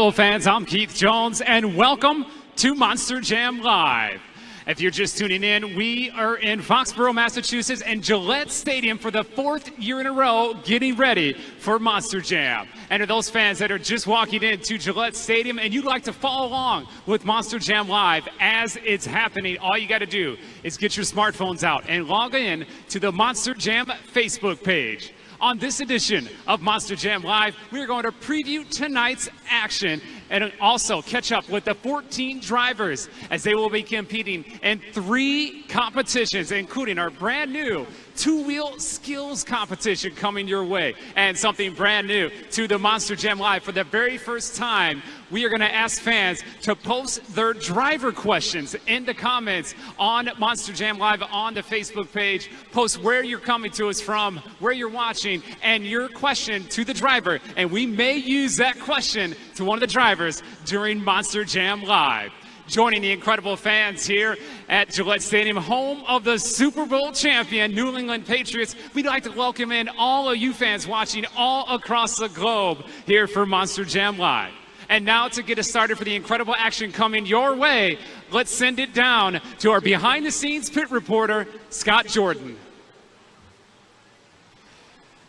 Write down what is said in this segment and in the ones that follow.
Hello fans, I'm Keith Jones and welcome to Monster Jam Live. If you're just tuning in, we are in Foxboro, Massachusetts and Gillette Stadium for the 4th year in a row getting ready for Monster Jam. And to those fans that are just walking into Gillette Stadium and you'd like to follow along with Monster Jam Live as it's happening, all you got to do is get your smartphones out and log in to the Monster Jam Facebook page. On this edition of Monster Jam Live, we're going to preview tonight's action and also catch up with the 14 drivers as they will be competing in 3 competitions, including our brand new two-wheel skills competition coming your way. And something brand new to the Monster Jam Live. For the very first time, we are going to ask fans to post their driver questions in the comments on Monster Jam Live on the Facebook page. Post where you're coming to us from, where you're watching, and your question to the driver. And we may use that question to one of the drivers during Monster Jam Live. Joining the incredible fans here at Gillette Stadium, home of the Super Bowl champion New England Patriots, we'd like to welcome in all of you fans watching all across the globe here for Monster Jam Live. And now to get us started for the incredible action coming your way, let's send it down to our behind-the-scenes pit reporter, Scott Jordan.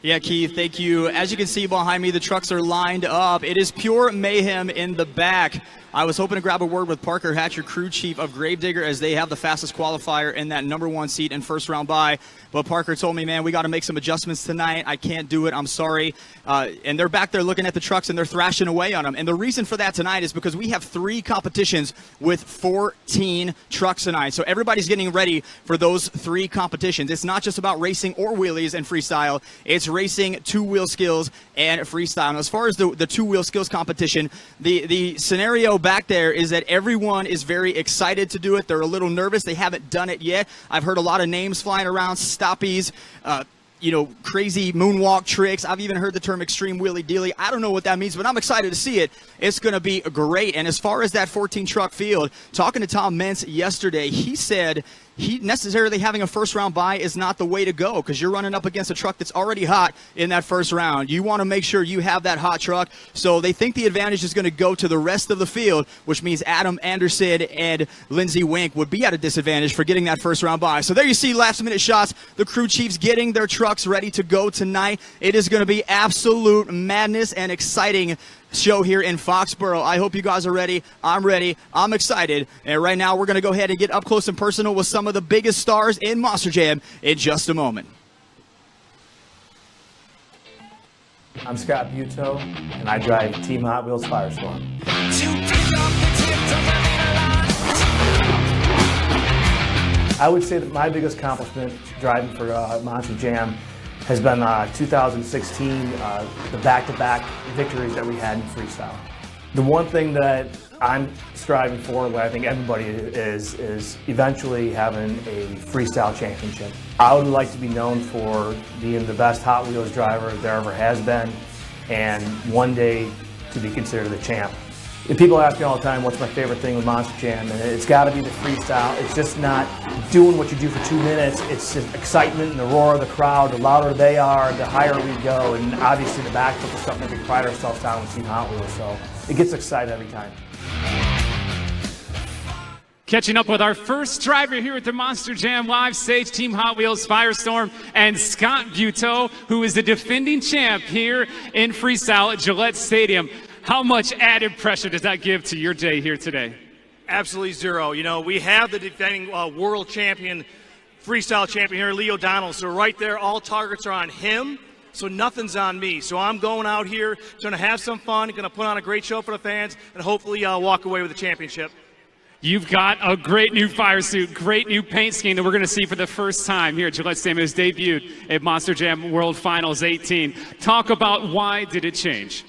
Yeah, Keith, thank you. As you can see behind me, the trucks are lined up. It is pure mayhem in the back. I was hoping to grab a word with Parker Hatcher, crew chief of Gravedigger, as they have the fastest qualifier in that #1 seat in first round bye. But Parker told me, man, we got to make some adjustments tonight. I can't do it. I'm sorry. And they're back there looking at the trucks, and they're thrashing away on them. And the reason for that tonight is because we have 3 competitions with 14 trucks tonight. So everybody's getting ready for those 3 competitions. It's not just about racing or wheelies and freestyle. It's racing, two-wheel skills, and freestyle. And as far as the two-wheel skills competition, the scenario back there is that everyone is very excited to do it. They're a little nervous. They haven't done it yet. I've heard a lot of names flying around, stoppies, crazy moonwalk tricks. I've even heard the term extreme wheelie dealie. I don't know what that means, but I'm excited to see it. It's going to be great. And as far as that 14 truck field, talking to Tom Mentz yesterday, he said necessarily having a first round bye is not the way to go because you're running up against a truck that's already hot in that first round. You want to make sure you have that hot truck. So they think the advantage is going to go to the rest of the field, which means Adam Anderson and Lindsey Wink would be at a disadvantage for getting that first round bye. So there you see last minute shots. The crew chiefs getting their trucks ready to go tonight. It is going to be absolute madness and exciting show here in Foxboro. I hope you guys are ready. I'm ready. I'm excited. And right now we're going to go ahead and get up close and personal with some of the biggest stars in Monster Jam in just a moment. I'm Scott Buteau, and I drive Team Hot Wheels Firestorm. I would say that my biggest accomplishment driving for Monster Jam has been 2016, the back-to-back victories that we had in freestyle. The one thing that I'm striving for, what I think everybody is eventually having a freestyle championship. I would like to be known for being the best Hot Wheels driver there ever has been, and one day to be considered the champ. And people ask me all the time, what's my favorite thing with Monster Jam? And it's got to be the freestyle. It's just not doing what you do for 2 minutes. It's just excitement and the roar of the crowd. The louder they are, the higher we go. And obviously the backflip is something that we pride ourselves on with Team Hot Wheels. So it gets excited every time. Catching up with our first driver here at the Monster Jam Live stage, Team Hot Wheels Firestorm, and Scott Buteau, who is the defending champ here in freestyle at Gillette Stadium. How much added pressure does that give to your day here today? Absolutely zero. You know, we have the defending world champion, freestyle champion here, Lee O'Donnell. So right there, all targets are on him. So nothing's on me. So I'm going out here, going to have some fun, going to put on a great show for the fans, and hopefully walk away with the championship. You've got a great new fire suit, great new paint scheme that we're going to see for the first time here at Gillette Stadium. It was debuted at Monster Jam World Finals 18. Talk about why did it change?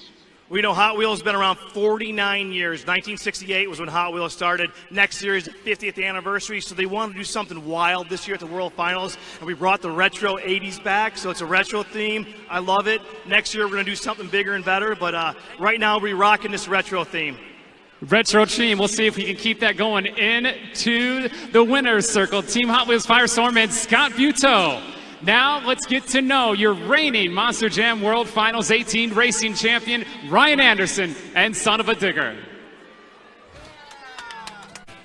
We know Hot Wheels has been around 49 years. 1968 was when Hot Wheels started. Next year is the 50th anniversary, so they wanted to do something wild this year at the World Finals, and we brought the retro 80s back, so it's a retro theme. I love it. Next year we're going to do something bigger and better, but right now we're rocking this retro theme. Retro team, we'll see if we can keep that going into the winner's circle. Team Hot Wheels Firestorm and Scott Buteau. Now let's get to know your reigning Monster Jam World Finals 18 racing champion, Ryan Anderson and Son of a Digger.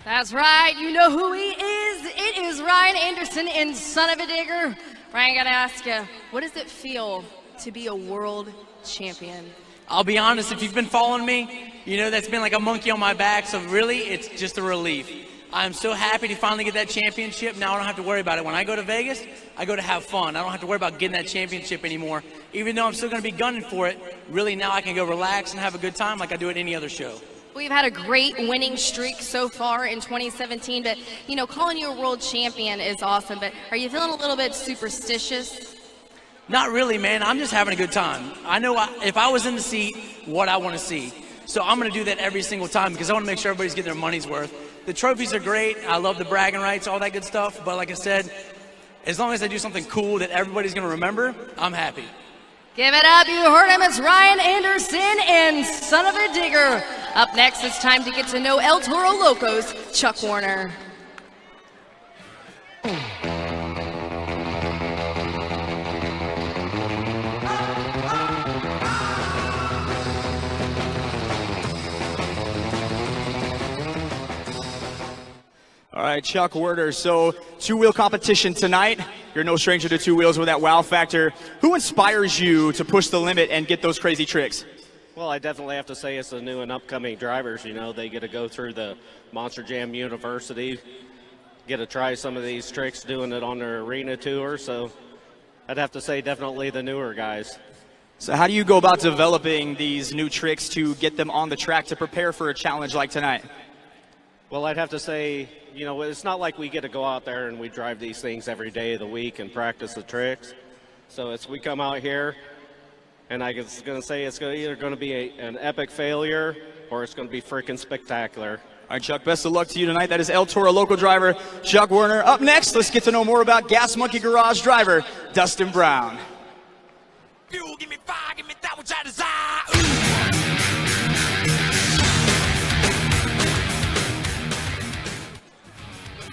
That's right, you know who he is. It is Ryan Anderson and Son of a Digger. Ryan, I gotta ask you, what does it feel to be a world champion? I'll be honest, if you've been following me, you know that's been like a monkey on my back, so really it's just a relief. I'm so happy to finally get that championship. Now I don't have to worry about it. When I go to Vegas, I go to have fun. I don't have to worry about getting that championship anymore. Even though I'm still going to be gunning for it, really now I can go relax and have a good time like I do at any other show. We've had a great winning streak so far in 2017, but, you know, calling you a world champion is awesome, but are you feeling a little bit superstitious? Not really, man. I'm just having a good time. I know if I was in the seat, what I want to see. So I'm going to do that every single time because I want to make sure everybody's getting their money's worth. The trophies are great. I love the bragging rights, all that good stuff. But like I said, as long as I do something cool that everybody's going to remember, I'm happy. Give it up. You heard him. It's Ryan Anderson and Son of a Digger. Up next, it's time to get to know El Toro Loco's Chuck Warner. All right, Chuck Werder. So, two-wheel competition tonight. You're no stranger to two wheels with that wow factor. Who inspires you to push the limit and get those crazy tricks? Well, I definitely have to say it's the new and upcoming drivers. You know, they get to go through the Monster Jam University, get to try some of these tricks doing it on their arena tour. So I'd have to say definitely the newer guys. So how do you go about developing these new tricks to get them on the track to prepare for a challenge like tonight? Well, I'd have to say, you know, it's not like we get to go out there and we drive these things every day of the week and practice the tricks. So we come out here, and I was going to say it's either going to be an epic failure or it's going to be freaking spectacular. All right, Chuck, best of luck to you tonight. That is El Toro local driver Chuck Werner. Up next, let's get to know more about Gas Monkey Garage driver Dustin Brown. Fuel, give me fire, give me that which I desire.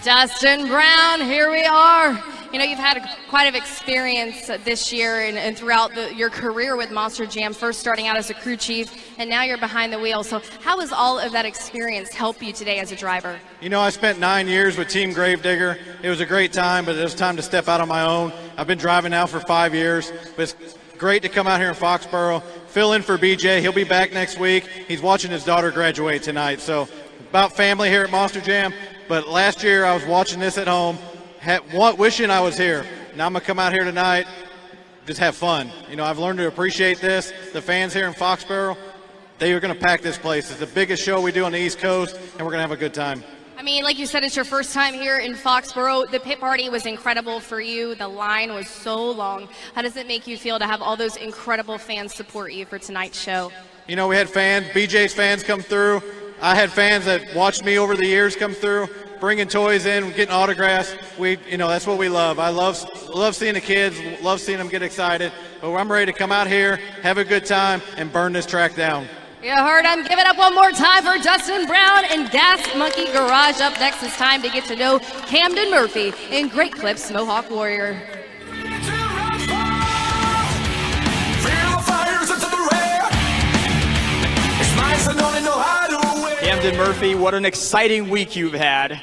Dustin Brown, here we are. You know, you've had quite an experience this year and throughout your career with Monster Jam, first starting out as a crew chief, and now you're behind the wheel. So how has all of that experience helped you today as a driver? You know, I spent 9 years with Team Gravedigger. It was a great time, but it was time to step out on my own. I've been driving now for 5 years, but it's great to come out here in Foxboro, fill in for BJ. He'll be back next week. He's watching his daughter graduate tonight. So about family here at Monster Jam. But last year I was watching this at home, wishing I was here. Now I'm going to come out here tonight, just have fun. You know, I've learned to appreciate this. The fans here in Foxboro, they are going to pack this place. It's the biggest show we do on the East Coast, and we're going to have a good time. I mean, like you said, it's your first time here in Foxboro. The pit party was incredible for you. The line was so long. How does it make you feel to have all those incredible fans support you for tonight's show? You know, we had fans, BJ's fans come through. I had fans that watched me over the years come through, bringing toys in, getting autographs. You know, that's what we love. I love seeing the kids, love seeing them get excited. But I'm ready to come out here, have a good time, and burn this track down. You heard him. Give it up one more time for Dustin Brown and Gas Monkey Garage. Up next, it's time to get to know Camden Murphy in Great Clips Mohawk Warrior. Camden Murphy, what an exciting week you've had.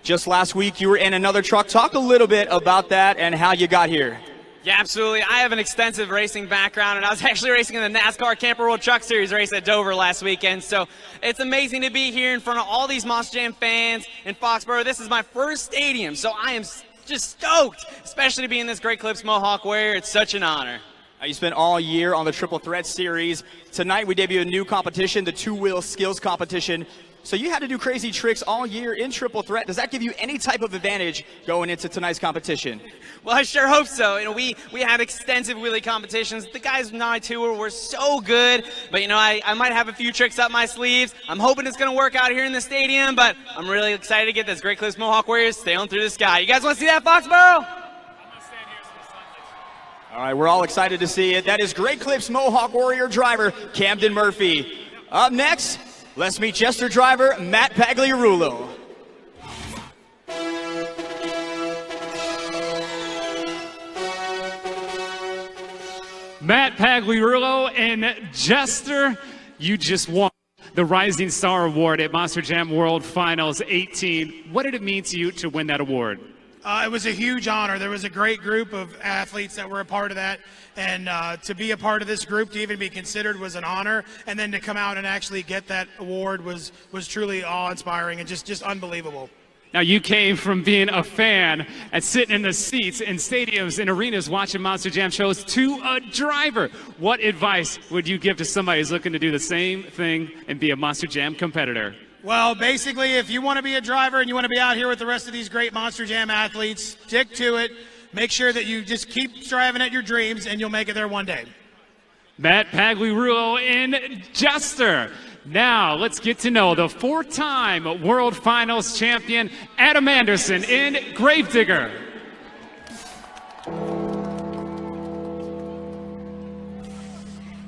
Just last week you were in another truck. Talk a little bit about that and how you got here. Yeah, absolutely. I have an extensive racing background, and I was actually racing in the NASCAR Camper World Truck Series race at Dover last weekend. So it's amazing to be here in front of all these Monster Jam fans in Foxboro. This is my first stadium, so I am just stoked, especially to be in this Great Clips Mohawk Warrior. It's such an honor. You spent all year on the Triple Threat Series. Tonight we debut a new competition, the two-wheel skills competition. So you had to do crazy tricks all year in Triple Threat. Does that give you any type of advantage going into tonight's competition? Well, I sure hope so. You know, we had extensive wheelie competitions. The guys on my tour were so good, but you know, I might have a few tricks up my sleeves. I'm hoping it's going to work out here in the stadium, but I'm really excited to get this Great Clips Mohawk Warriors sailing through the sky. You guys want to see that, Foxboro? All right, we're all excited to see it. That is Great Clips Mohawk Warrior driver Camden Murphy. Up next, let's meet Jester driver Matt Pagliarulo. Matt Pagliarulo and Jester, you just won the Rising Star Award at Monster Jam World Finals 18. What did it mean to you to win that award? It was a huge honor. There was a great group of athletes that were a part of that, and to be a part of this group, to even be considered, was an honor. And then to come out and actually get that award was truly awe-inspiring and just unbelievable. Now, you came from being a fan and sitting in the seats in stadiums and arenas watching Monster Jam shows to a driver. What advice would you give to somebody who's looking to do the same thing and be a Monster Jam competitor? Well, basically, if you want to be a driver and you want to be out here with the rest of these great Monster Jam athletes, stick to it. Make sure that you just keep striving at your dreams, and you'll make it there one day. Matt Pagliarulo and Jester. Now, let's get to know the four-time World Finals champion, Adam Anderson in Gravedigger.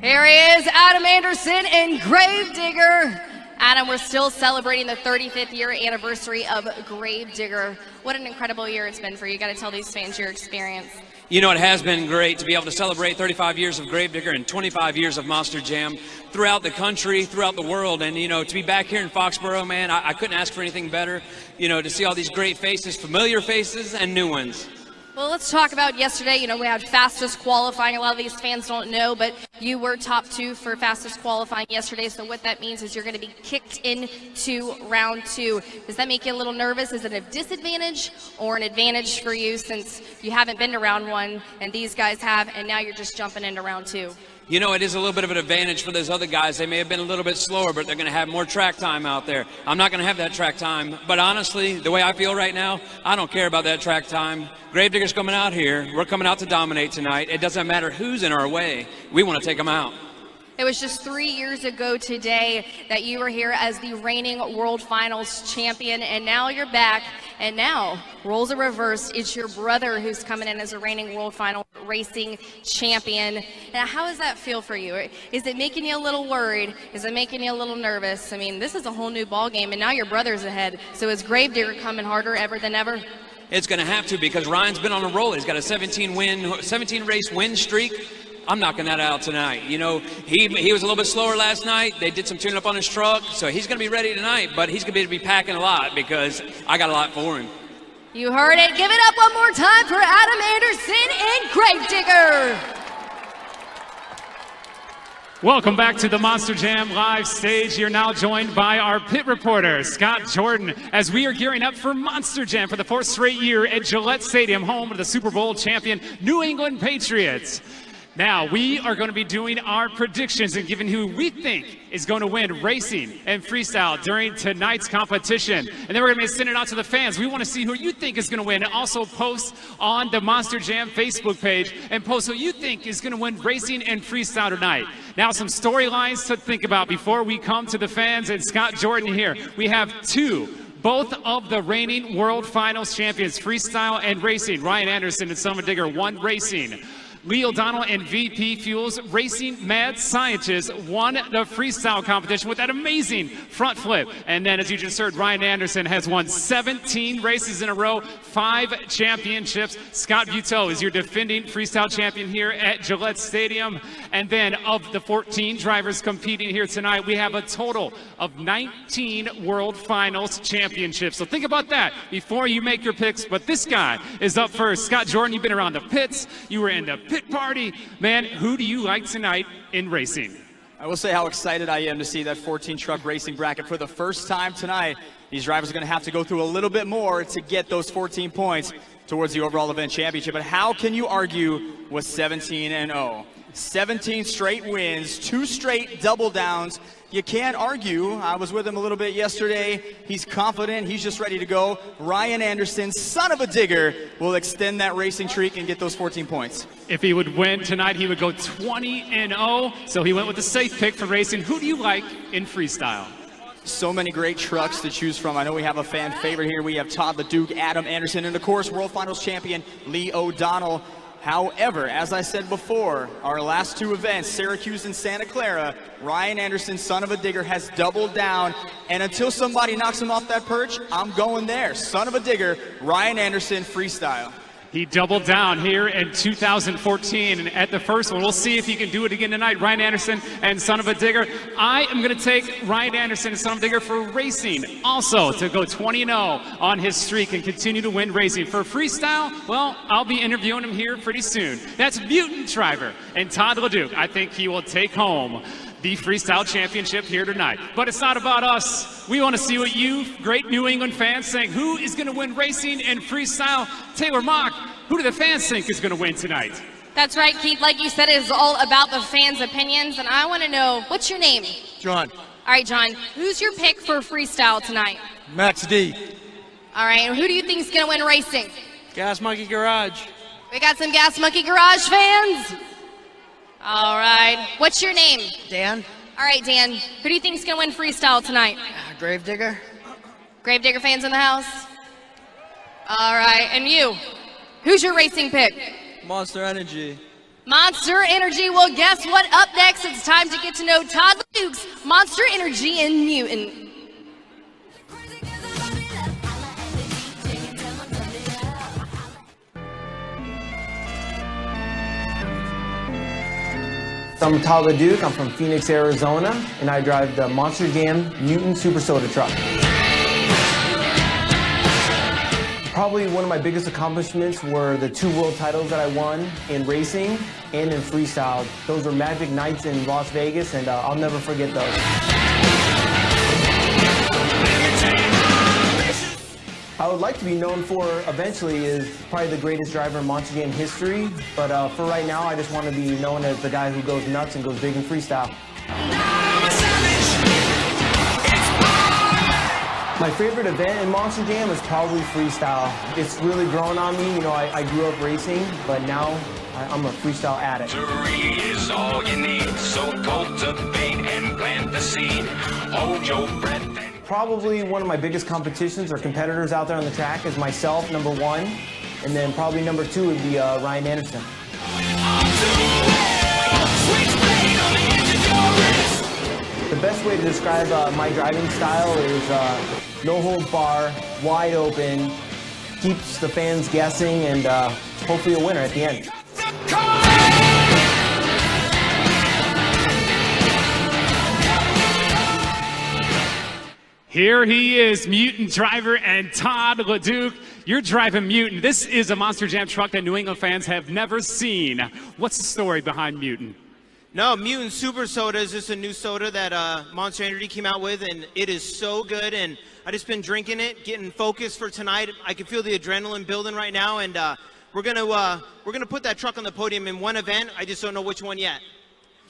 Here he is, Adam Anderson in Gravedigger. Adam, we're still celebrating the 35th year anniversary of Gravedigger. What an incredible year it's been for you. You got to tell these fans your experience. You know, it has been great to be able to celebrate 35 years of Gravedigger and 25 years of Monster Jam throughout the country, throughout the world. And, you know, to be back here in Foxboro, man, I couldn't ask for anything better, you know, to see all these great faces, familiar faces, and new ones. Well, let's talk about yesterday. You know, we had fastest qualifying. A lot of these fans don't know, but you were top 2 for fastest qualifying yesterday. So what that means is you're going to be kicked into round 2. Does that make you a little nervous? Is it a disadvantage or an advantage for you since you haven't been to round 1 and these guys have, and now you're just jumping into round 2? You know, it is a little bit of an advantage for those other guys. They may have been a little bit slower, but they're going to have more track time out there. I'm not going to have that track time. But honestly, the way I feel right now, I don't care about that track time. Gravedigger's coming out here. We're coming out to dominate tonight. It doesn't matter who's in our way. We want to take them out. It was just 3 years ago today that you were here as the reigning World Finals champion, and now you're back, and now, roles are reversed. It's your brother who's coming in as a reigning World Final racing champion. Now, how does that feel for you? Is it making you a little worried? Is it making you a little nervous? I mean, this is a whole new ball game, and now your brother's ahead. So is Gravedigger coming harder ever than ever? It's going to have to, because Ryan's been on a roll. He's got a 17 race win streak. I'm knocking that out tonight. You know, he was a little bit slower last night. They did some tune-up on his truck, so he's going to be ready tonight, but he's going to be packing a lot because I got a lot for him. You heard it. Give it up one more time for Adam Anderson and Gravedigger. Welcome back to the Monster Jam live stage. You're now joined by our pit reporter, Scott Jordan, as we are gearing up for Monster Jam for the 4th straight year at Gillette Stadium, home of the Super Bowl champion New England Patriots. Now, we are going to be doing our predictions and giving who we think is going to win racing and freestyle during tonight's competition. And then we're going to be sending it out to the fans. We want to see who you think is going to win. And also post on the Monster Jam Facebook page and post who you think is going to win racing and freestyle tonight. Now, some storylines to think about before we come to the fans. And Scott Jordan here. We have both of the reigning World Finals champions, freestyle and racing. Ryan Anderson and Son of a Digger won racing. Lee O'Donnell and VP Fuels Racing Mad Scientists won the freestyle competition with that amazing front flip. And then, as you just heard, Ryan Anderson has won 17 races in a row, 5 championships. Scott Buteau is your defending freestyle champion here at Gillette Stadium. And then, of the 14 drivers competing here tonight, we have a total of 19 World Finals championships. So think about that before you make your picks. But this guy is up first. Scott Jordan, you've been around the pits. You were in the pit party. Man, who do you like tonight in racing? I will say how excited I am to see that 14 truck racing bracket for the first time tonight. These drivers are going to have to go through a little bit more to get those 14 points towards the overall event championship. But how can you argue with 17-0? 17 straight wins, 2 straight double downs. You can't argue. I was with him a little bit yesterday. He's confident. He's just ready to go. Ryan Anderson, son of a digger, will extend that racing streak and get those 14 points. If he would win tonight, he would go 20-0. So he went with the safe pick for racing. Who do you like in freestyle? So many great trucks to choose from. I know we have a fan favorite here. We have Todd the Duke, Adam Anderson, and of course, World Finals champion Lee O'Donnell. However, as I said before, our last 2 events, Syracuse and Santa Clara, Ryan Anderson, son of a digger, has doubled down. And until somebody knocks him off that perch, I'm going there. Son of a digger, Ryan Anderson, freestyle. He doubled down here in 2014 at the first one. We'll see if he can do it again tonight. Ryan Anderson and Son of a Digger. I am going to take Ryan Anderson and Son of a Digger for racing. Also to go 20-0 on his streak and continue to win racing. For freestyle, well, I'll be interviewing him here pretty soon. That's Mutant Driver and Todd LeDuc. I think he will take home the freestyle championship here tonight. But it's not about us. We want to see what you great New England fans think. Who is going to win racing and freestyle? Taylor Mock, who do the fans think is going to win tonight? That's right, Keith. Like you said, it is all about the fans' opinions. And I want to know, what's your name? John. All right, John. Who's your pick for freestyle tonight? Max D. All right. And who do you think is going to win racing? Gas Monkey Garage. We got some Gas Monkey Garage fans. All right. What's your name? Dan. All right, Dan. Who do you think is going to win freestyle tonight? Gravedigger. Gravedigger fans in the house? All right. And you? Who's your racing pick? Monster Energy. Monster Energy. Well, guess what? Up next, it's time to get to know Todd LeDuc's Monster Energy and Mutant. I'm Todd LeDuc. I'm from Phoenix, Arizona, and I drive the Monster Jam Mutant Super Soda truck. Probably one of my biggest accomplishments were the 2 world titles that I won in racing and in freestyle. Those were magic nights in Las Vegas, and I'll never forget those. I would like to be known for eventually is probably the greatest driver in Monster Jam history, but for right now I just want to be known as the guy who goes nuts and goes big in freestyle. My favorite event in Monster Jam is probably freestyle. It's really grown on me. You know, I grew up racing, but now I'm a freestyle addict. Is all you need, so cultivate and plant the seed. Hold your breath. Probably one of my biggest competitions or competitors out there on the track is myself, number 1, and then probably number 2 would be Ryan Anderson. The best way to describe my driving style is no holds bar, wide open, keeps the fans guessing, and hopefully a winner at the end. Here he is, Mutant Driver and Todd LeDuc. You're driving Mutant. This is a Monster Jam truck that New England fans have never seen. What's the story behind Mutant? No, Mutant Super Soda is just a new soda that Monster Energy came out with, and it is so good. And I just been drinking it, getting focused for tonight. I can feel the adrenaline building right now, and we're gonna put that truck on the podium in one event. I just don't know which one yet.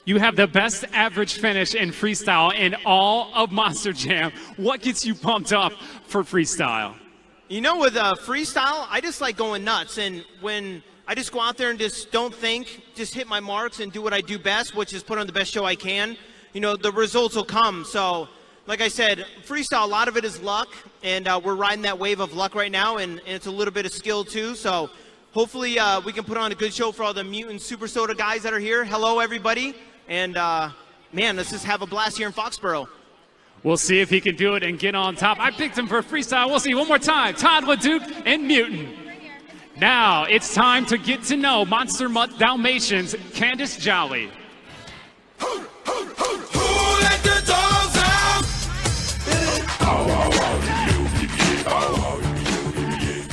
You have the best average finish in freestyle in all of Monster Jam. What gets you pumped up for freestyle? You know, with freestyle, I just like going nuts. And when I just go out there and just don't think, just hit my marks and do what I do best, which is put on the best show I can, you know, the results will come. So, like I said, freestyle, a lot of it is luck. And we're riding that wave of luck right now. And it's a little bit of skill, too. So, hopefully, we can put on a good show for all the Mutant Super Soda guys that are here. Hello, everybody. And, man, let's just have a blast here in Foxboro. We'll see if he can do it and get on top. I picked him for freestyle. We'll see one more time. Todd LeDuc and Mutant. Now it's time to get to know Monster Mutt Dalmatians, Candace Jolly. Who let the dogs out?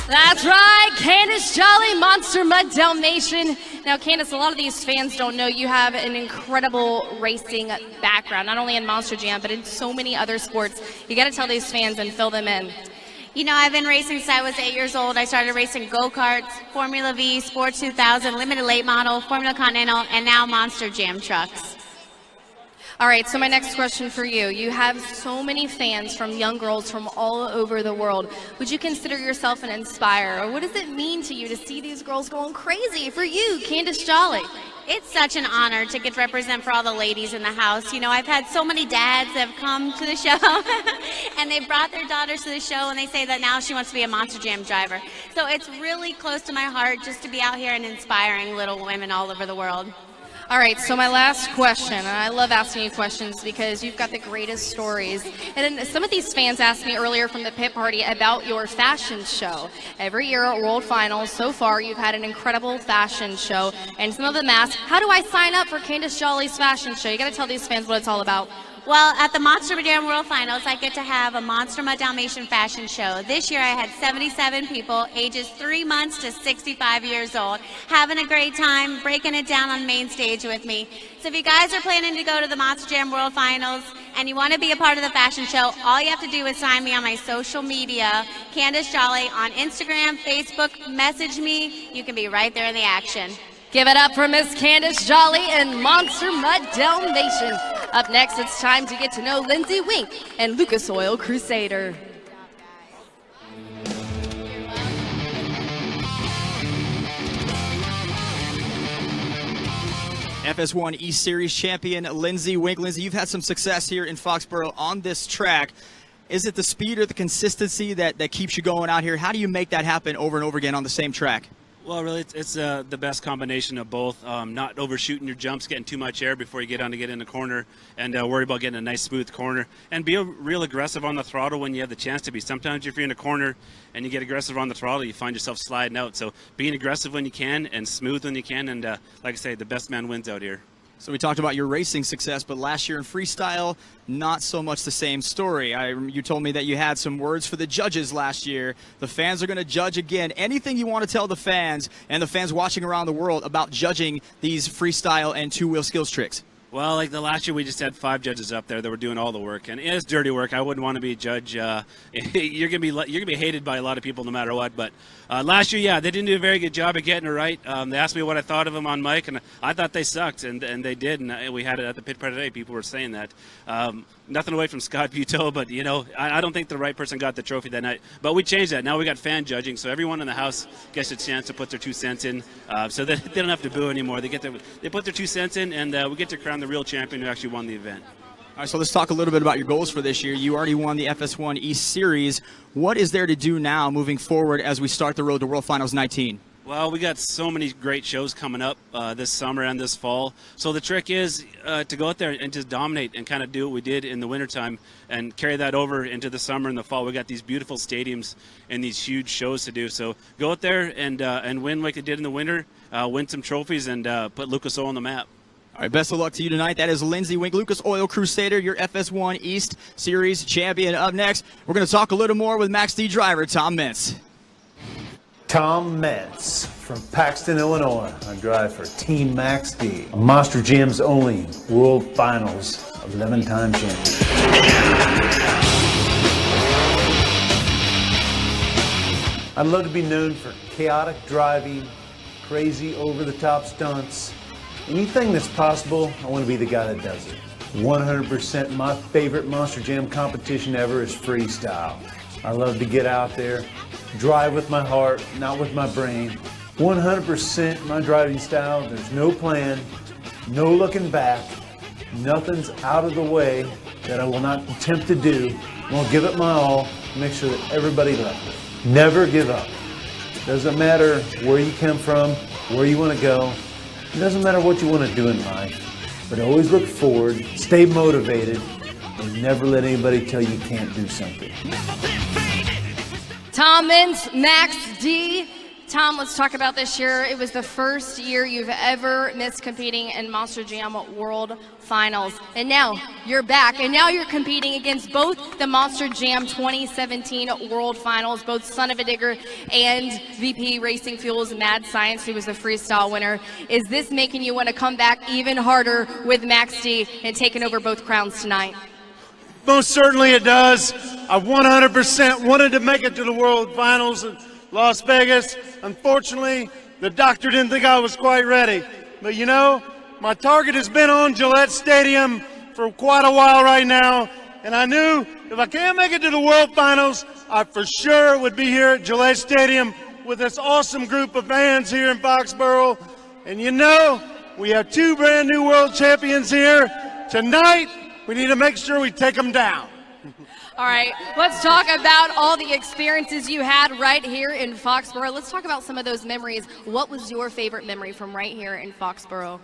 That's right, Candace Jolly, Monster Mutt Dalmatian. Now, Candace, a lot of these fans don't know you have an incredible racing background, not only in Monster Jam, but in so many other sports. You got to tell these fans and fill them in. You know, I've been racing since I was 8 years old. I started racing go-karts, Formula V, Sport 2000, Limited Late Model, Formula Continental, and now Monster Jam trucks. All right, so my next question for you. You have so many fans from young girls from all over the world. Would you consider yourself an inspirer? Or what does it mean to you to see these girls going crazy for you, Candace Jolly? It's such an honor to get to represent for all the ladies in the house. You know, I've had so many dads that have come to the show and they brought their daughters to the show and they say that now she wants to be a Monster Jam driver. So it's really close to my heart just to be out here and inspiring little women all over the world. All right, so my last question, and I love asking you questions because you've got the greatest stories. And then some of these fans asked me earlier from the pit party about your fashion show. Every year at World Finals, so far, you've had an incredible fashion show. And some of them asked, how do I sign up for Candace Jolly's fashion show? You got to tell these fans what it's all about. Well, at the Monster Jam World Finals, I get to have a Monster Dalmatian fashion show. This year I had 77 people, ages 3 months to 65 years old, having a great time, breaking it down on main stage with me. So if you guys are planning to go to the Monster Jam World Finals and you want to be a part of the fashion show, all you have to do is sign me on my social media, Candace Jolly, on Instagram, Facebook, message me. You can be right there in the action. Give it up for Miss Candace Jolly and Monster Dalmatian. Up next, it's time to get to know Lindsay Wink and Lucas Oil Crusader. FS1 East Series champion Lindsay Wink. Lindsay, you've had some success here in Foxboro on this track. Is it the speed or the consistency that keeps you going out here? How do you make that happen over and over again on the same track? Well, really, it's the best combination of both. Not overshooting your jumps, getting too much air before you get in the corner, and worry about getting a nice smooth corner. And be real aggressive on the throttle when you have the chance to be. Sometimes if you're in a corner and you get aggressive on the throttle, you find yourself sliding out. So being aggressive when you can and smooth when you can, and like I say, the best man wins out here. So we talked about your racing success, but last year in freestyle, not so much the same story. You told me that you had some words for the judges last year. The fans are going to judge again. Anything you want to tell the fans and the fans watching around the world about judging these freestyle and two-wheel skills tricks? Well, like the last year, we just had 5 judges up there that were doing all the work, and it's dirty work. I wouldn't want to be a judge. You're gonna be hated by a lot of people no matter what. But last year, yeah, they didn't do a very good job of getting it right. They asked me what I thought of them on mic, and I thought they sucked, and they did. And we had it at the pit party today. People were saying that. Nothing away from Scott Buteau, but I don't think the right person got the trophy that night. But we changed that. Now we got fan judging, so everyone in the house gets a chance to put their 2 cents in, so they don't have to boo anymore. They put their 2 cents in, and we get to crown the real champion who actually won the event. All right, so let's talk a little bit about your goals for this year. You already won the FS1 East Series. What is there to do now moving forward as we start the road to World Finals 19? Well, we got so many great shows coming up this summer and this fall. So the trick is to go out there and just dominate and kind of do what we did in the wintertime and carry that over into the summer and the fall. We got these beautiful stadiums and these huge shows to do. So go out there and win like they did in the winter, win some trophies, and put Lucas Oil on the map. All right, best of luck to you tonight. That is Lindsay Wink, Lucas Oil Crusader, your FS1 East Series champion. Up next, we're going to talk a little more with Max D driver Tom Mintz. Tom Metz from Paxton, Illinois. I drive for Team Max D, Monster Jam's only World Finals 11-time champion. I'd love to be known for chaotic driving, crazy over-the-top stunts. Anything that's possible, I want to be the guy that does it. 100% my favorite Monster Jam competition ever is freestyle. I love to get out there, drive with my heart, not with my brain. 100% my driving style. There's no plan, no looking back. Nothing's out of the way that I will not attempt to do. I'll give it my all to make sure that everybody loves it. Never give up. Doesn't matter where you come from, where you want to go. It doesn't matter what you want to do in life, but always look forward, stay motivated, and never let anybody tell you can't do something. Tom Mintz, Max D. Tom, let's talk about this year. It was the first year you've ever missed competing in Monster Jam World Finals. And now you're back, and now you're competing against both the Monster Jam 2017 World Finals, both Son of a Digger and VP Racing Fuels Mad Science, who was the freestyle winner. Is this making you want to come back even harder with Max D and taking over both crowns tonight? Most certainly it does. I 100% wanted to make it to the World Finals in Las Vegas. Unfortunately, the doctor didn't think I was quite ready. But you know, my target has been on Gillette Stadium for quite a while right now. And I knew if I can't make it to the World Finals, I for sure would be here at Gillette Stadium with this awesome group of fans here in Foxboro. And you know, we have 2 brand new world champions here. Tonight, we need to make sure we take them down. All right, let's talk about all the experiences you had right here in Foxboro. Let's talk about some of those memories. What was your favorite memory from right here in Foxboro?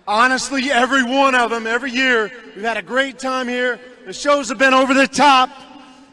Honestly, every one of them, every year, we've had a great time here. The shows have been over the top.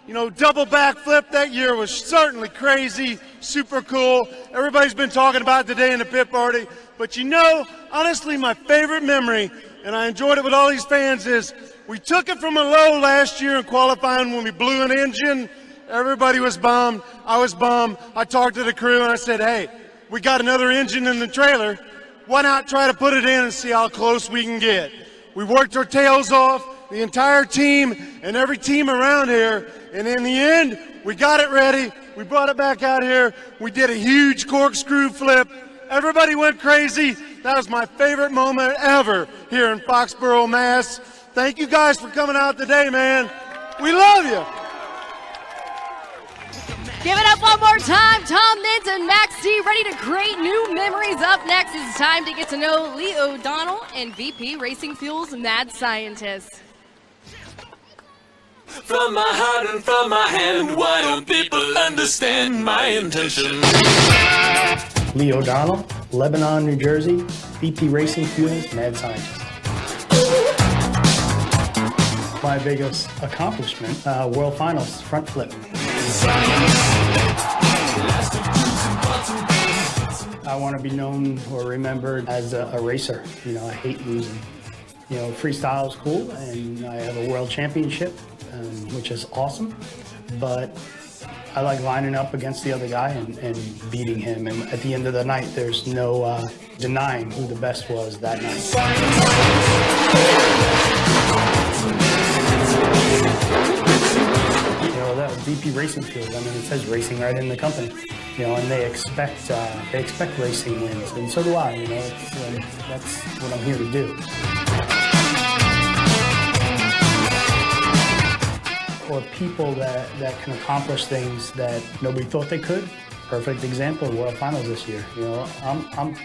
You know, double backflip that year was certainly crazy, super cool. Everybody's been talking about it today in the pit party. But you know, honestly, my favorite memory, and I enjoyed it with all these fans, is we took it from a low last year in qualifying when we blew an engine. Everybody was bummed. I was bummed. I talked to the crew and I said, hey, we got another engine in the trailer. Why not try to put it in and see how close we can get? We worked our tails off, the entire team and every team around here, and in the end, we got it ready. We brought it back out here. We did a huge corkscrew flip. Everybody went crazy. That was my favorite moment ever here in Foxboro, Mass. Thank you guys for coming out today, man. We love you. Give it up one more time. Tom Mint and Max D ready to create new memories. Up next, it's time to get to know Lee O'Donnell and VP Racing Fuel's Mad Scientist. From my heart and from my hand, why don't people understand my intention? Lee O'Donnell, Lebanon, New Jersey, VP Racing Fuel's Mad Scientist. My biggest accomplishment, World Finals, front flip. I want to be known or remembered as a racer. You know, I hate losing. You know, freestyle is cool, and I have a world championship, which is awesome, but I like lining up against the other guy and beating him, and at the end of the night, there's no denying who the best was that night. You know, that VP Racing Fuel, I mean, it says racing right in the company, you know, and they expect racing wins, and so do I, you know, that's what I'm here to do. Or people that can accomplish things that nobody thought they could. Perfect example, World Finals this year. You know, I'm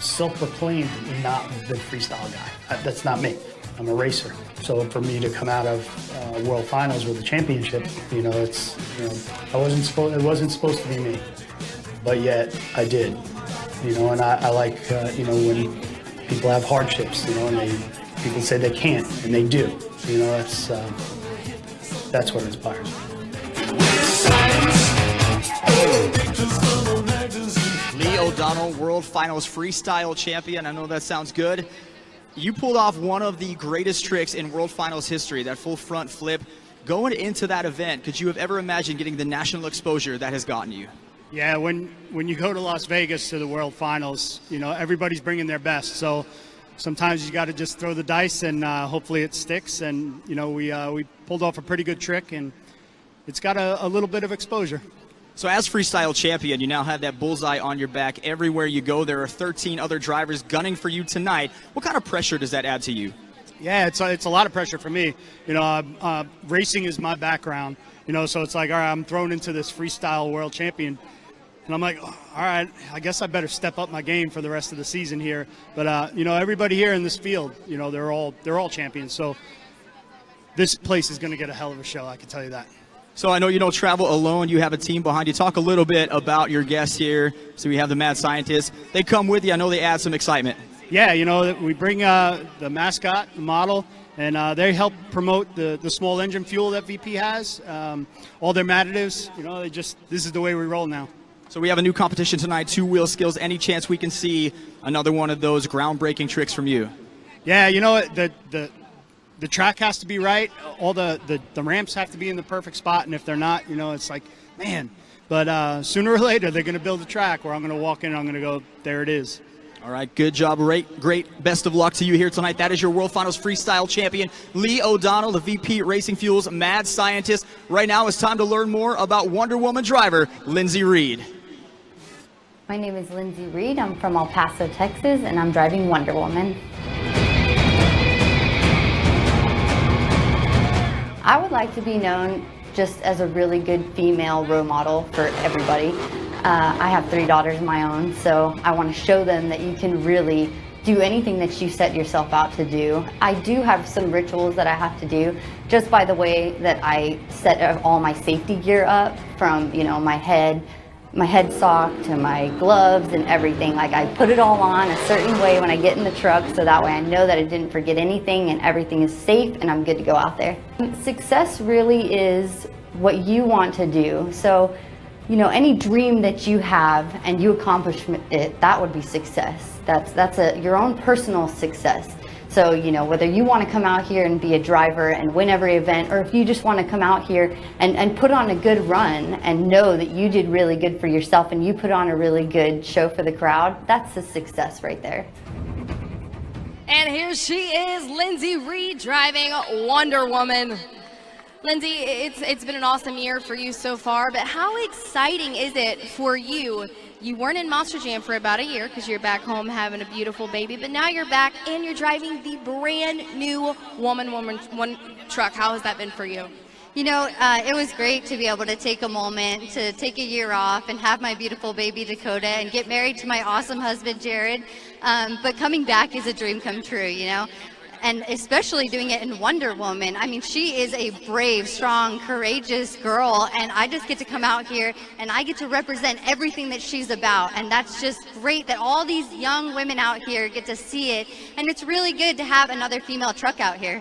self-proclaimed not the freestyle guy. That's not me. I'm a racer. So for me to come out of World Finals with a championship, you know, it wasn't supposed to be me, but yet I did. You know, and I like you know, when people have hardships, you know, and people say they can't, and they do. You know, that's what inspires me. Lee O'Donnell, World Finals Freestyle Champion. I know that sounds good. You pulled off one of the greatest tricks in World Finals history, that full front flip. Going into that event, could you have ever imagined getting the national exposure that has gotten you? Yeah, when you go to Las Vegas to the World Finals, you know, everybody's bringing their best. So sometimes you got to just throw the dice and hopefully it sticks. And, you know, we pulled off a pretty good trick, and it's got a little bit of exposure. So as freestyle champion, you now have that bullseye on your back everywhere you go. There are 13 other drivers gunning for you tonight. What kind of pressure does that add to you? Yeah, it's a lot of pressure for me. You know, racing is my background, you know, so it's like, all right, I'm thrown into this freestyle world champion. And I'm like, all right, I guess I better step up my game for the rest of the season here. But, you know, everybody here in this field, you know, they're all champions. So this place is going to get a hell of a show, I can tell you that. So I know you don't travel alone. You have a team behind you. Talk a little bit about your guests here. So we have the Mad Scientists. They come with you. I know they add some excitement. Yeah, you know, we bring the mascot, the model, and they help promote the small engine fuel that VP has. All their additives, you know, this is the way we roll now. So we have a new competition tonight, two-wheel skills. Any chance we can see another one of those groundbreaking tricks from you? Yeah, you know, the track has to be right. All the ramps have to be in the perfect spot, and if they're not, you know, it's like, man. But sooner or later, they're going to build a track where I'm going to walk in and I'm going to go, there it is. All right, good job. Great. Best of luck to you here tonight. That is your World Finals Freestyle Champion, Lee O'Donnell, the VP Racing Fuel's Mad Scientist. Right now, it's time to learn more about Wonder Woman driver, Lindsay Reed. My name is Lindsay Reed. I'm from El Paso, Texas, and I'm driving Wonder Woman. I would like to be known just as a really good female role model for everybody. I have 3 daughters of my own, so I want to show them that you can really do anything that you set yourself out to do. I do have some rituals that I have to do just by the way that I set all my safety gear up, from, you know, my head, my head sock to my gloves and everything. Like I put it all on a certain way when I get in the truck so that way I know that I didn't forget anything and everything is safe and I'm good to go out there. Success really is what you want to do. So, you know, any dream that you have and you accomplish it, that would be success. That's your own personal success. So, you know, whether you want to come out here and be a driver and win every event, or if you just want to come out here and put on a good run and know that you did really good for yourself and you put on a really good show for the crowd, that's a success right there. And here she is, Lindsay Reed, driving Wonder Woman. Lindsay, it's been an awesome year for you so far, but how exciting is it for you? You weren't in Monster Jam for about a year because you're back home having a beautiful baby, but now you're back and you're driving the brand new Woman truck. How has that been for you? You know, it was great to be able to take a moment to take a year off and have my beautiful baby Dakota and get married to my awesome husband Jared. But coming back is a dream come true, you know. And especially doing it in Wonder Woman. I mean, she is a brave, strong, courageous girl, and I just get to come out here and I get to represent everything that she's about, and that's just great that all these young women out here get to see it, and it's really good to have another female truck out here.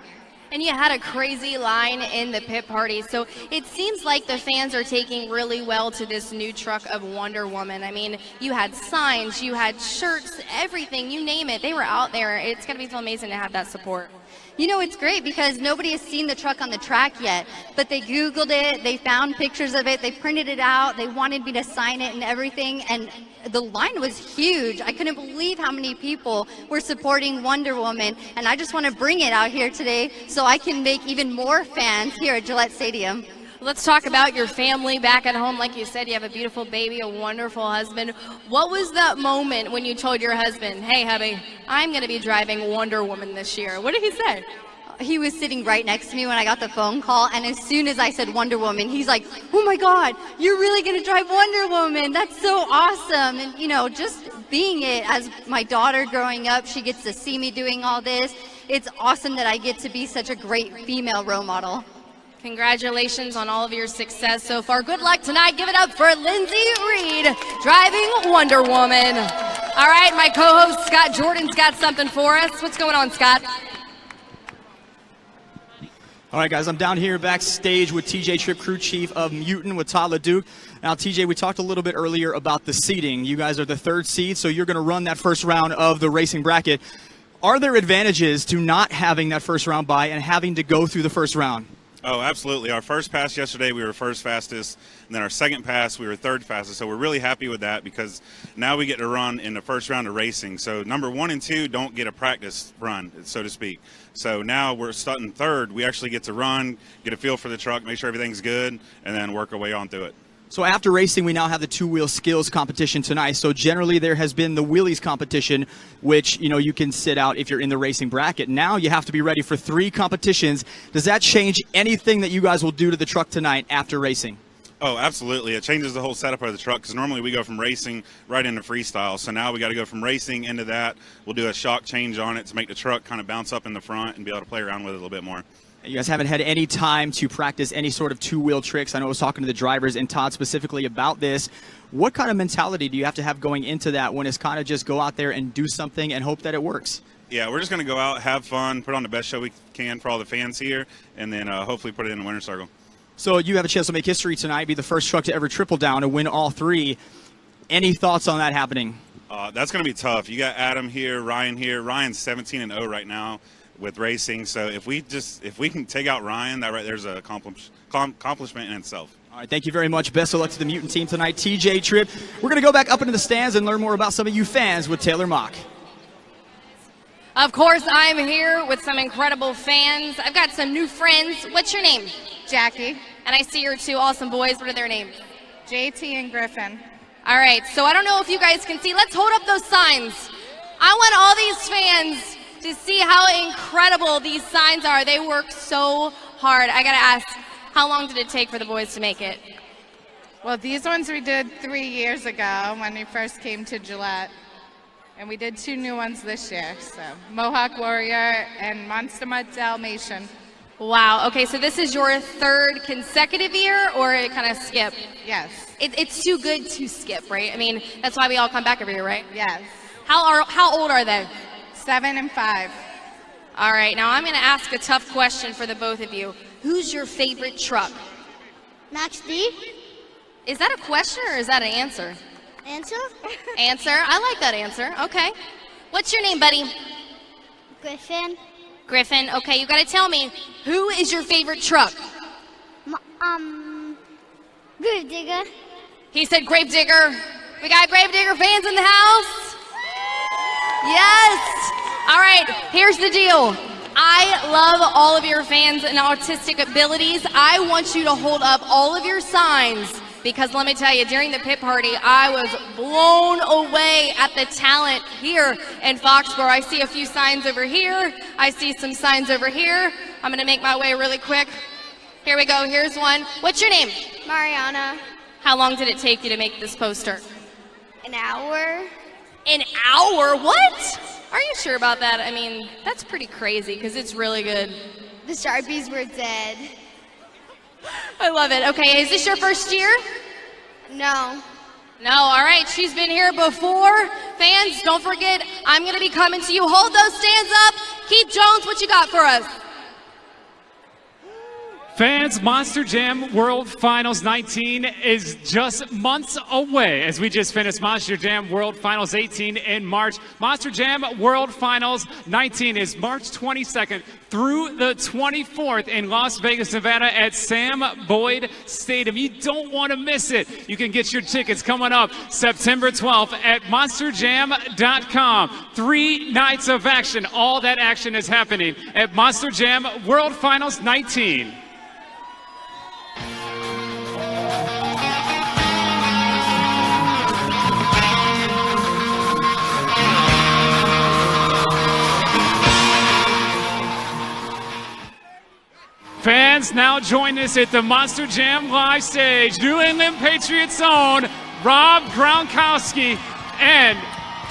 And you had a crazy line in the pit party, so it seems like the fans are taking really well to this new truck of Wonder Woman. I mean, you had signs, you had shirts, everything, you name it. They were out there. It's going to be so amazing to have that support. You know, it's great because nobody has seen the truck on the track yet, but they Googled it, they found pictures of it, they printed it out, they wanted me to sign it and everything, and the line was huge. I couldn't believe how many people were supporting Wonder Woman, and I just want to bring it out here today so I can make even more fans here at Gillette Stadium. Let's talk about your family back at home. Like you said, you have a beautiful baby, a wonderful husband. What was that moment when you told your husband, hey, hubby, I'm going to be driving Wonder Woman this year? What did he say? He was sitting right next to me when I got the phone call, and as soon as I said Wonder Woman, he's like, oh my God, you're really going to drive Wonder Woman. That's so awesome. And, you know, just being it as my daughter growing up, she gets to see me doing all this. It's awesome that I get to be such a great female role model. Congratulations on all of your success so far. Good luck tonight. Give it up for Lindsay Reed, driving Wonder Woman. All right, my co-host Scott Jordan's got something for us. What's going on, Scott? All right, guys, I'm down here backstage with TJ Tripp, crew chief of Mutant with Todd LeDuc. Now, TJ, we talked a little bit earlier about the seeding. You guys are the third seed, so you're going to run that first round of the racing bracket. Are there advantages to not having that first round bye and having to go through the first round? Oh, absolutely. Our first pass yesterday, we were first fastest, and then our second pass, we were third fastest. So we're really happy with that because now we get to run in the first round of racing. So number 1 and 2 don't get a practice run, so to speak. So now we're starting third. We actually get to run, get a feel for the truck, make sure everything's good, and then work our way on through it. So after racing, we now have the two-wheel skills competition tonight. So generally there has been the wheelies competition, which, you know, you can sit out if you're in the racing bracket. Now you have to be ready for 3 competitions. Does that change anything that you guys will do to the truck tonight after racing? Oh, absolutely. It changes the whole setup of the truck because normally we go from racing right into freestyle. So now we got to go from racing into that. We'll do a shock change on it to make the truck kind of bounce up in the front and be able to play around with it a little bit more. You guys haven't had any time to practice any sort of two-wheel tricks. I know I was talking to the drivers and Todd specifically about this. What kind of mentality do you have to have going into that when it's kind of just go out there and do something and hope that it works? Yeah, we're just going to go out, have fun, put on the best show we can for all the fans here, and then hopefully put it in the winner's circle. So you have a chance to make history tonight, be the first truck to ever triple down and win all 3. Any thoughts on that happening? That's going to be tough. You got Adam here, Ryan here. Ryan's 17-0 right now with racing. So if we can take out Ryan, that right there's an accomplishment in itself. All right, thank you very much. Best of luck to the Mutant team tonight. TJ Tripp. We're going to go back up into the stands and learn more about some of you fans with Taylor Mock. Of course, I'm here with some incredible fans. I've got some new friends. What's your name? Jackie. And I see your 2 awesome boys. What are their names? JT and Griffin. All right, so I don't know if you guys can see. Let's hold up those signs. I want all these fans to see how incredible these signs are. They work so hard. I gotta ask, how long did it take for the boys to make it? Well, these ones we did 3 years ago when we first came to Gillette. And we did 2 new ones this year, so Mohawk Warrior and Monster Mutt Dalmatian. Wow. Okay, so this is your third consecutive year, or it kind of skip? Yes. It's too good to skip, right? I mean, that's why we all come back every year, right? Yes. How old are they? 7 and 5. All right, now I'm going to ask a tough question for the both of you. Who's your favorite truck? Max D. Is that a question or is that an answer? Answer? Answer. I like that answer. Okay. What's your name, buddy? Griffin. Griffin. Okay, you got to tell me, who is your favorite truck? Gravedigger. He said Gravedigger. We got Gravedigger fans in the house? Yes. All right, here's the deal. I love all of your fans and artistic abilities. I want you to hold up all of your signs, because let me tell you, during the pit party, I was blown away at the talent here in Foxboro. I see a few signs over here. I see some signs over here. I'm gonna make my way really quick. Here we go, here's one. What's your name? Mariana. How long did it take you to make this poster? An hour. An hour? What? Are you sure about that? I mean, that's pretty crazy because it's really good. The Sharpies were dead. I love it. Okay, is this your first year? No. No, all right. She's been here before. Fans, don't forget, I'm going to be coming to you. Hold those stands up. Keith Jones, what you got for us? Fans, Monster Jam World Finals 19 is just months away as we just finished Monster Jam World Finals 18 in March. Monster Jam World Finals 19 is March 22nd through the 24th in Las Vegas, Nevada at Sam Boyd Stadium. You don't want to miss it. You can get your tickets coming up September 12th at monsterjam.com. 3 nights of action. All that action is happening at Monster Jam World Finals 19. Fans, now join us at the Monster Jam live stage. New England Patriots' own Rob Gronkowski and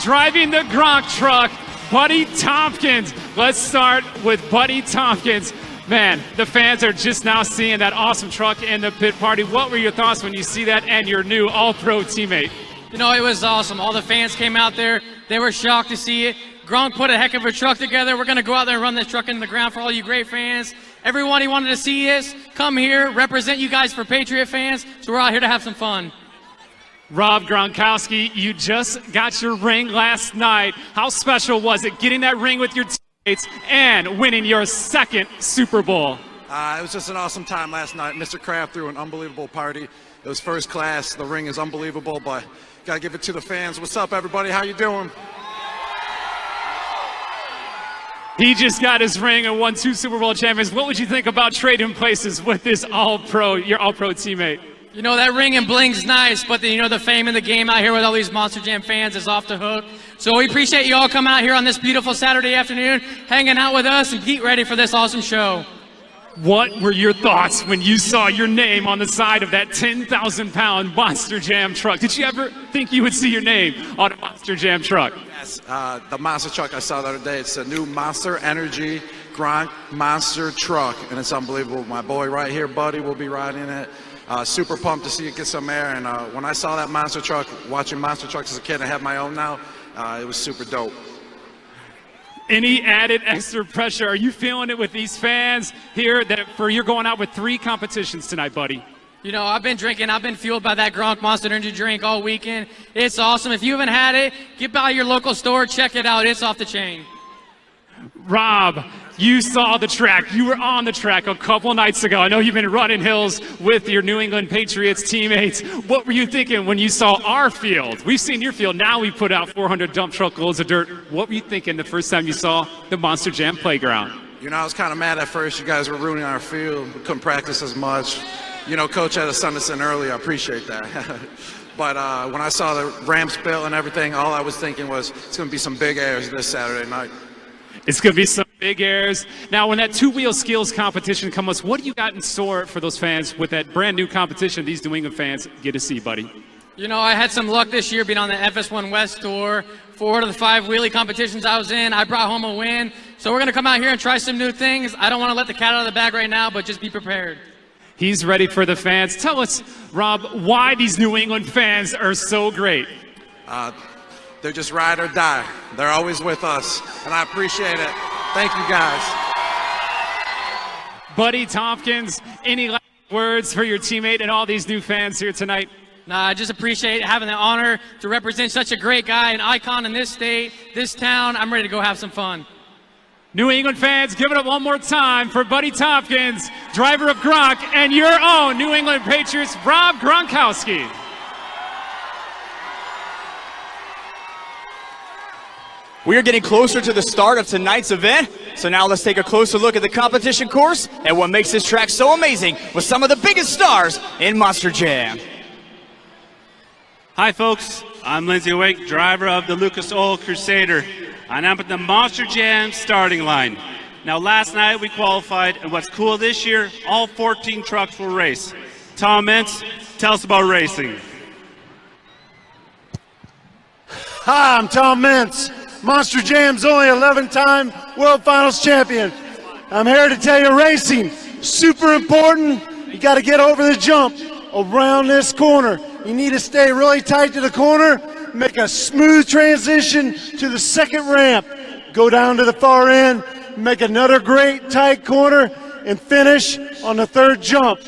driving the Gronk truck, Buddy Tompkins. Let's start with Buddy Tompkins. Man, the fans are just now seeing that awesome truck in the pit party. What were your thoughts when you see that and your new All-Pro teammate? You know, it was awesome. All the fans came out there. They were shocked to see it. Gronk put a heck of a truck together. We're going to go out there and run this truck into the ground for all you great fans. Everyone who wanted to see us, come here, represent you guys for Patriot fans. So we're out here to have some fun. Rob Gronkowski, you just got your ring last night. How special was it getting that ring with your teammates and winning your second Super Bowl? It was just an awesome time last night. Mr. Kraft threw an unbelievable party. It was first class. The ring is unbelievable, but got to give it to the fans. What's up, everybody? How you doing? He just got his ring and won 2 Super Bowl champions. What would you think about trading places with this All-Pro, your All-Pro teammate? You know, that ring and bling's nice, but the fame in the game out here with all these Monster Jam fans is off the hook. So we appreciate you all coming out here on this beautiful Saturday afternoon, hanging out with us and get ready for this awesome show. What were your thoughts when you saw your name on the side of that 10,000-pound Monster Jam truck? Did you ever think you would see your name on a Monster Jam truck? Yes, the monster truck I saw the other day. It's a new Monster Energy Gronk monster truck, and it's unbelievable. My boy right here, Buddy, will be riding it. Super pumped to see it get some air. And when I saw that monster truck, watching monster trucks as a kid, I have my own now, it was super dope. Any added extra pressure? Are you feeling it with these fans here you're going out with 3 competitions tonight, buddy? You know, I've been drinking. I've been fueled by that Gronk Monster Energy drink all weekend. It's awesome. If you haven't had it, get by your local store, check it out. It's off the chain. Rob, you saw the track. You were on the track a couple nights ago. I know you've been running hills with your New England Patriots teammates. What were you thinking when you saw our field? We've seen your field. Now we put out 400 dump truck loads of dirt. What were you thinking the first time you saw the Monster Jam playground? You know, I was kind of mad at first. You guys were ruining our field. We couldn't practice as much. You know, Coach had a son us in early. I appreciate that. But when I saw the ramps built and everything, all I was thinking was it's going to be some big airs this Saturday night. It's going to be some big airs. Now, when that 2-wheel skills competition comes, what do you got in store for those fans with that brand new competition these New England fans get to see, buddy? You know, I had some luck this year being on the FS1 West Tour. 4 out of the 5 wheelie competitions I was in, I brought home a win. So we're going to come out here and try some new things. I don't want to let the cat out of the bag right now, but just be prepared. He's ready for the fans. Tell us, Rob, why these New England fans are so great. They're just ride or die. They're always with us, and I appreciate it. Thank you, guys. Buddy Tompkins, any last words for your teammate and all these new fans here tonight? Nah, I just appreciate having the honor to represent such a great guy, an icon in this state, this town. I'm ready to go have some fun. New England fans, give it up one more time for Buddy Tompkins, driver of Gronk, and your own New England Patriots, Rob Gronkowski. We are getting closer to the start of tonight's event, so now let's take a closer look at the competition course and what makes this track so amazing with some of the biggest stars in Monster Jam. Hi folks, I'm Lindsay Wake, driver of the Lucas Oil Crusader, and I'm at the Monster Jam starting line. Now last night we qualified, and what's cool this year, all 14 trucks will race. Tom Mintz, tell us about racing. Hi, I'm Tom Mintz, Monster Jam's only 11-time World Finals champion. I'm here to tell you racing, super important. You got to get over the jump around this corner. You need to stay really tight to the corner, make a smooth transition to the second ramp. Go down to the far end, make another great tight corner, and finish on the third jump.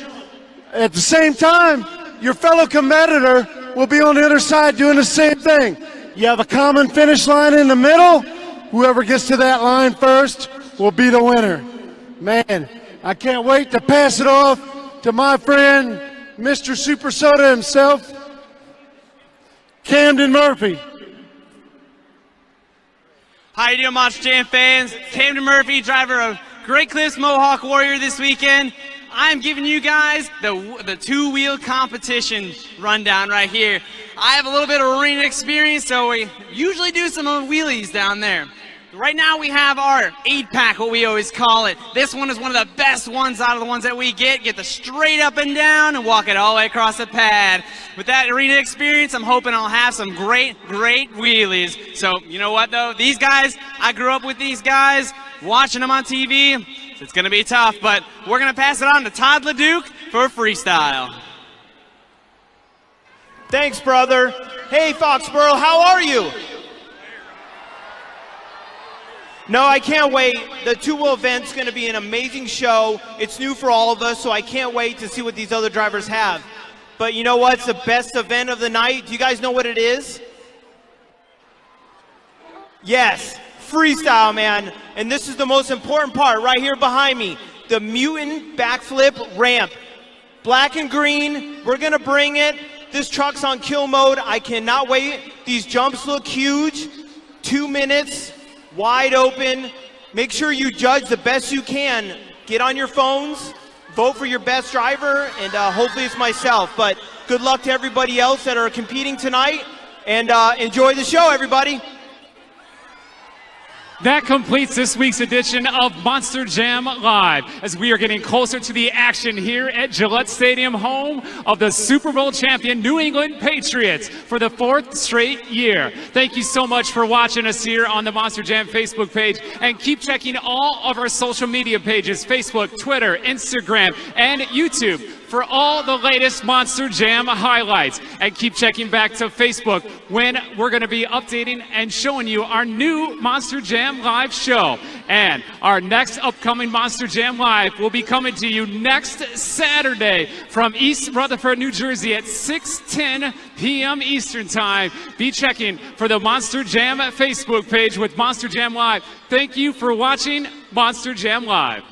At the same time, your fellow competitor will be on the other side doing the same thing. You have a common finish line in the middle. Whoever gets to that line first will be the winner. Man, I can't wait to pass it off to my friend, Mr. Super Soda himself, Camden Murphy. How you doing, Monster Jam fans? Camden Murphy, driver of Great Cliffs Mohawk Warrior this weekend. I'm giving you guys the two-wheel competition rundown right here. I have a little bit of arena experience, so we usually do some wheelies down there. Right now we have our 8-pack, what we always call it. This one is one of the best ones out of the ones that we get. Get the straight up and down and walk it all the way across the pad. With that arena experience, I'm hoping I'll have some great wheelies. So, you know what though? These guys, I grew up with these guys, watching them on TV. It's going to be tough, but we're going to pass it on to Todd LeDuc for freestyle. Thanks, brother. Hey, Foxboro, how are you? No, I can't wait. The two-wheel event's going to be an amazing show. It's new for all of us, so I can't wait to see what these other drivers have. But you know what's the best event of the night? Do you guys know what it is? Yes, freestyle, man. And this is the most important part right here behind me. The mutant backflip ramp. Black and green, we're going to bring it. This truck's on kill mode. I cannot wait. These jumps look huge. 2 minutes. Wide open. Make sure you judge the best you can. Get on your phones, vote for your best driver, and hopefully it's myself. But good luck to everybody else that are competing tonight, and enjoy the show, everybody. That completes this week's edition of Monster Jam Live, as we are getting closer to the action here at Gillette Stadium, home of the Super Bowl champion New England Patriots for the 4th straight year. Thank you so much for watching us here on the Monster Jam Facebook page, and keep checking all of our social media pages, Facebook, Twitter, Instagram, and YouTube, for all the latest Monster Jam highlights. And keep checking back to Facebook when we're going to be updating and showing you our new Monster Jam Live show. And our next upcoming Monster Jam Live will be coming to you next Saturday from East Rutherford, New Jersey at 6:10 p.m. Eastern Time. Be checking for the Monster Jam Facebook page with Monster Jam Live. Thank you for watching Monster Jam Live.